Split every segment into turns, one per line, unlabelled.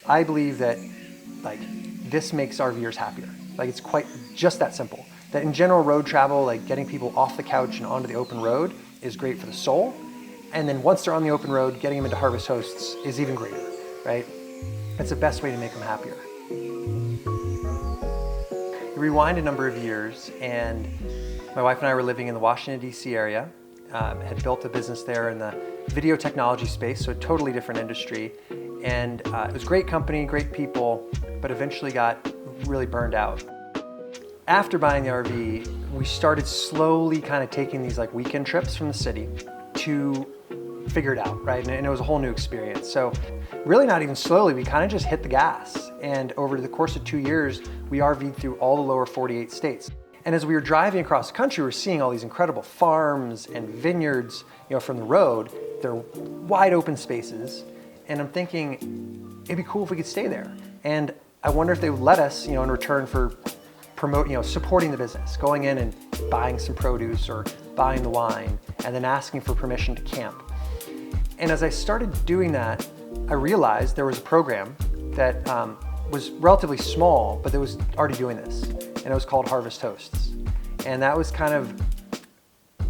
I believe that like this makes RVers happier. Like it's quite just that simple. That in general road travel, like getting people off the couch and onto the open road is great for the soul. And then once they're on the open road, getting them into Harvest Hosts is even greater, right? That's the best way to make them happier. Rewind a number of years, and my wife and I were living in the Washington, D.C. area, had built a business there in the video technology space, so a totally different industry. And it was a great company, great people, but eventually got really burned out. After buying the RV, we started slowly kind of taking these like weekend trips from the city to figure it out, right? And it was a whole new experience. So really not even slowly, we kind of just hit the gas. And over the course of 2 years, we RV'd through all the lower 48 states. And as we were driving across the country, we were seeing all these incredible farms and vineyards, from the road. They're wide open spaces. And I'm thinking, it'd be cool if we could stay there. And I wonder if they would let us, in return for supporting the business, going in and buying some produce or buying the wine, and then asking for permission to camp. And as I started doing that, I realized there was a program that was relatively small, but that was already doing this. And it was called Harvest Hosts. And that was kind of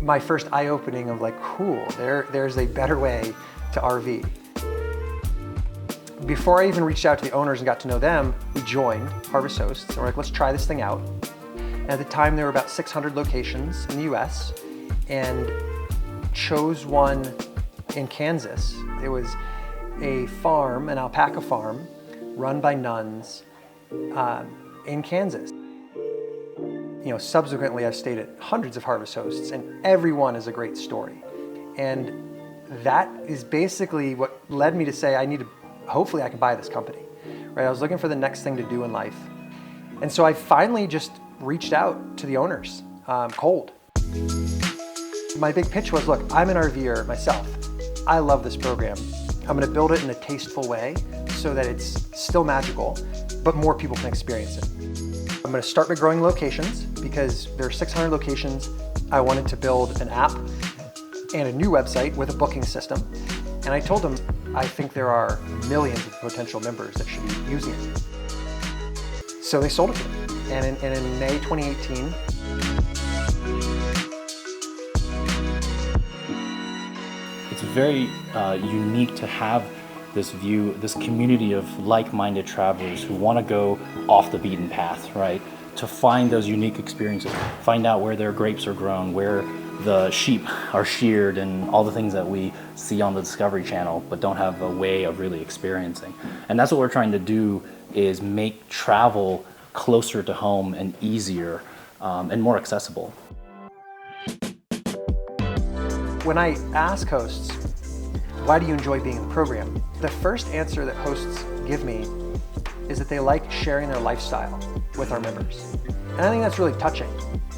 my first eye-opening of like, cool, there's a better way to RV. Before I even reached out to the owners and got to know them, we joined Harvest Hosts, and we're like, let's try this thing out. And at the time, there were about 600 locations in the US, and chose one in Kansas. It was a farm, an alpaca farm, run by nuns in Kansas. Subsequently, I've stayed at hundreds of Harvest Hosts, and every one is a great story. And that is basically what led me to say, hopefully I can buy this company, right? I was looking for the next thing to do in life. And so I finally just reached out to the owners, cold. My big pitch was, look, I'm an RVer myself. I love this program. I'm gonna build it in a tasteful way so that it's still magical, but more people can experience it. I'm gonna start by growing locations because there are 600 locations. I wanted to build an app and a new website with a booking system. And I told them, I think there are millions of potential members that should be using it. So they sold it to me. And in May 2018,
it's very unique to have this view, this community of like-minded travelers who want to go off the beaten path, right? To find those unique experiences, find out where their grapes are grown, where the sheep are sheared, and all the things that we see on the Discovery Channel, but don't have a way of really experiencing. And that's what we're trying to do, is make travel closer to home and easier and more accessible.
When I ask hosts, why do you enjoy being in the program? The first answer that hosts give me is that they like sharing their lifestyle with our members. And I think that's really touching.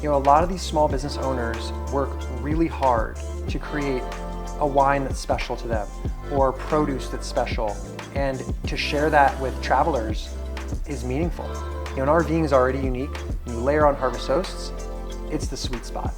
A lot of these small business owners work really hard to create a wine that's special to them or produce that's special. And to share that with travelers is meaningful. And RVing is already unique. When you layer on Harvest Hosts, it's the sweet spot.